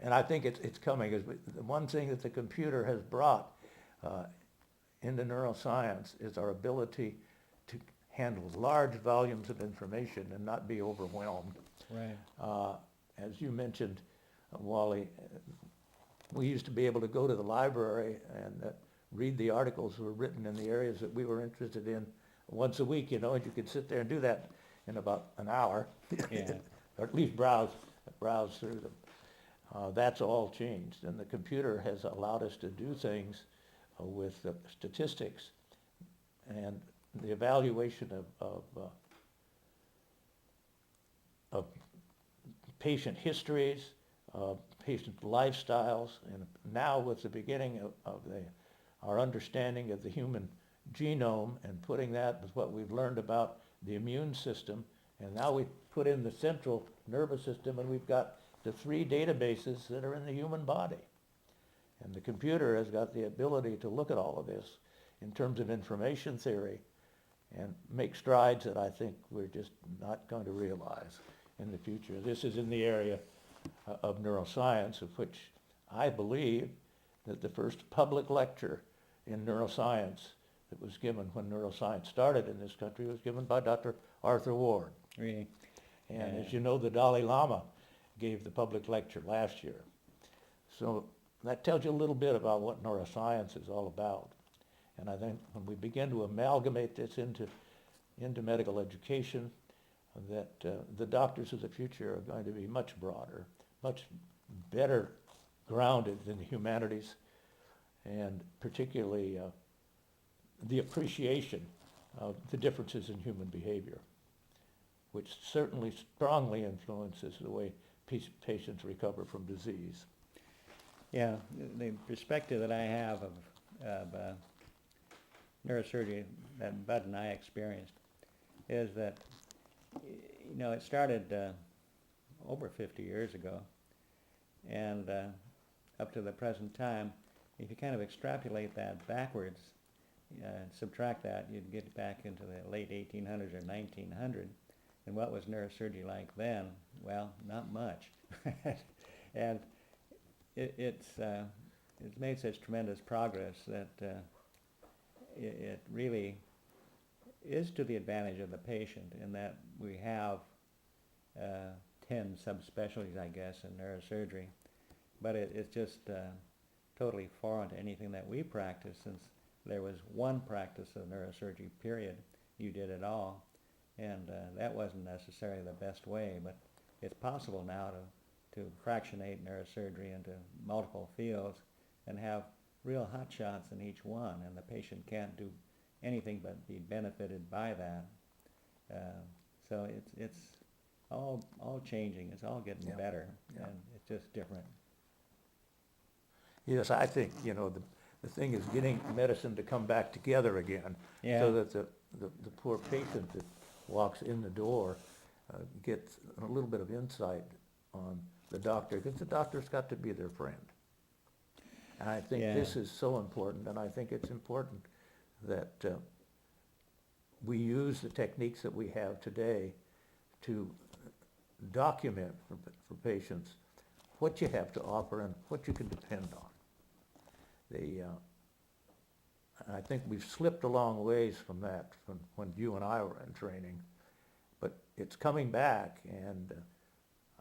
And I think it's coming. The one thing that the computer has brought uh, into neuroscience is our ability to handle large volumes of information and not be overwhelmed. Right. As you mentioned, Wally, we used to be able to go to the library and read the articles that were written in the areas that we were interested in once a week, and you could sit there and do that in about an hour, Yeah. or at least browse through them. That's all changed, and the computer has allowed us to do things with statistics and the evaluation of patient histories, patient lifestyles, and now with the beginning of our understanding of the human genome and putting that with what we've learned about the immune system, and now we put in the central nervous system, and we've got the three databases that are in the human body. And the computer has got the ability to look at all of this in terms of information theory and make strides that I think we're just not going to realize in the future. This is in the area of neuroscience, of which I believe that the first public lecture in neuroscience that was given when neuroscience started in this country was given by Dr. Arthur Ward. Really. And as you know, the Dalai Lama gave the public lecture last year. So that tells you a little bit about what neuroscience is all about. And I think when we begin to amalgamate this into medical education, that the doctors of the future are going to be much broader, much better grounded in the humanities, and particularly the appreciation of the differences in human behavior, which certainly strongly influences the way patients recover from disease. Yeah, the perspective that I have of neurosurgery that Bud and I experienced is that, it started over 50 years ago, and up to the present time, if you kind of extrapolate that backwards, subtract that, you'd get back into the late 1800s or 1900. And what was neurosurgery like then? Well, not much. And it's made such tremendous progress that it really is to the advantage of the patient in that we have 10 subspecialties, I guess, in neurosurgery. But it's just totally foreign to anything that we practice, since there was one practice of neurosurgery, period. You did it all. And that wasn't necessarily the best way, but it's possible now to fractionate neurosurgery into multiple fields and have real hot shots in each one, and the patient can't do anything but be benefited by that. So it's all changing. It's all getting better, and it's just different. Yes, I think, the thing is getting medicine to come back together again, so that the poor patient that walks in the door gets a little bit of insight on the doctor, because the doctor's got to be their friend. And I think this is so important, and I think it's important that we use the techniques that we have today to document for patients what you have to offer and what you can depend on. I think we've slipped a long ways from that from when you and I were in training, but it's coming back, and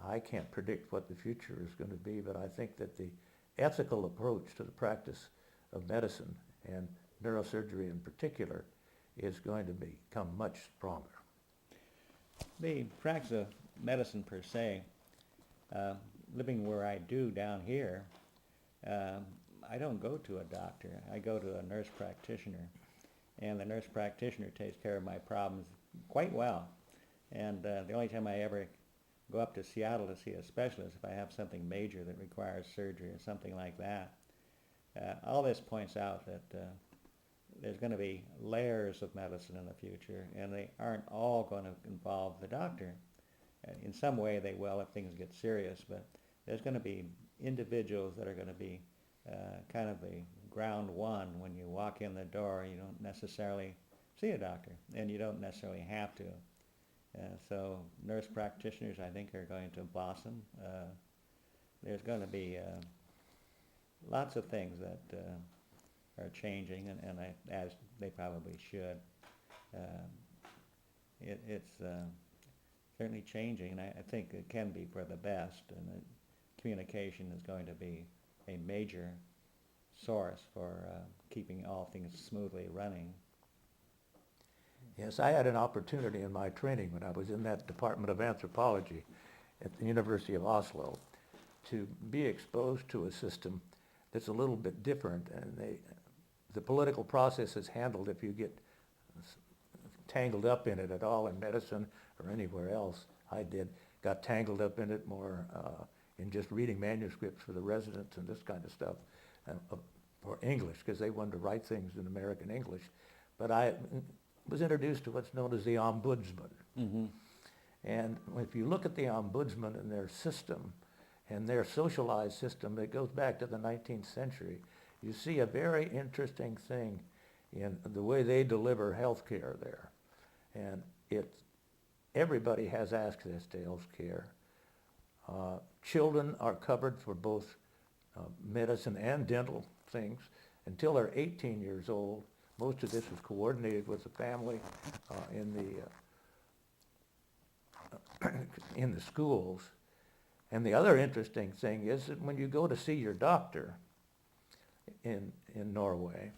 I can't predict what the future is going to be, but I think that the ethical approach to the practice of medicine, and neurosurgery in particular, is going to become much stronger. The practice of medicine per se, living where I do down here, I don't go to a doctor. I go to a nurse practitioner, and the nurse practitioner takes care of my problems quite well. And the only time I ever go up to Seattle to see a specialist if I have something major that requires surgery or something like that. All this points out that there's going to be layers of medicine in the future, and they aren't all going to involve the doctor. In some way they will if things get serious, but there's going to be individuals that are going to be kind of the ground one. When you walk in the door, you don't necessarily see a doctor, and you don't necessarily have to. So nurse practitioners, I think, are going to blossom. there's going to be lots of things that are changing, and as they probably should. Um, it's certainly changing, and I think it can be for the best, and that communication is going to be a major source for keeping all things smoothly running. Yes, I had an opportunity in my training when I was in that Department of Anthropology at the University of Oslo to be exposed to a system that's a little bit different, and the political process is handled, if you get tangled up in it at all in medicine or anywhere else. I got tangled up in it more in just reading manuscripts for the residents and this kind of stuff for English, because they wanted to write things in American English. But I was introduced to what's known as the ombudsman. Mm-hmm. And if you look at the ombudsman and their system and their socialized system that goes back to the 19th century, you see a very interesting thing in the way they deliver health care there. And everybody has access to health care. Children are covered for both medicine and dental things until they're 18 years old. Most of this is coordinated with the family in the schools. And the other interesting thing is that when you go to see your doctor in Norway,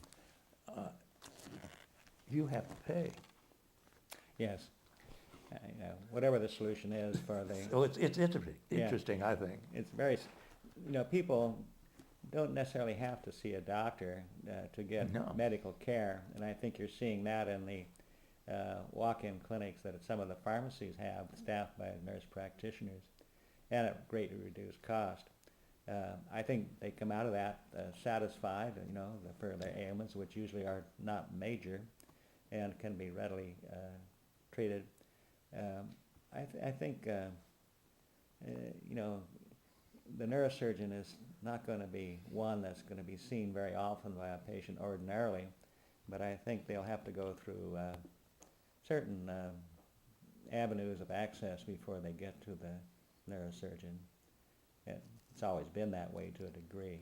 you have to pay. Yes. Whatever the solution is for the... So it's interesting, I think. It's very, people don't necessarily have to see a doctor to get medical care, and I think you're seeing that in the walk-in clinics that some of the pharmacies have, staffed by nurse practitioners, and at greatly reduced cost. I think they come out of that satisfied, for their ailments, which usually are not major and can be readily treated. I think the neurosurgeon is not going to be one that's going to be seen very often by a patient ordinarily, but I think they'll have to go through certain avenues of access before they get to the neurosurgeon. It's always been that way to a degree.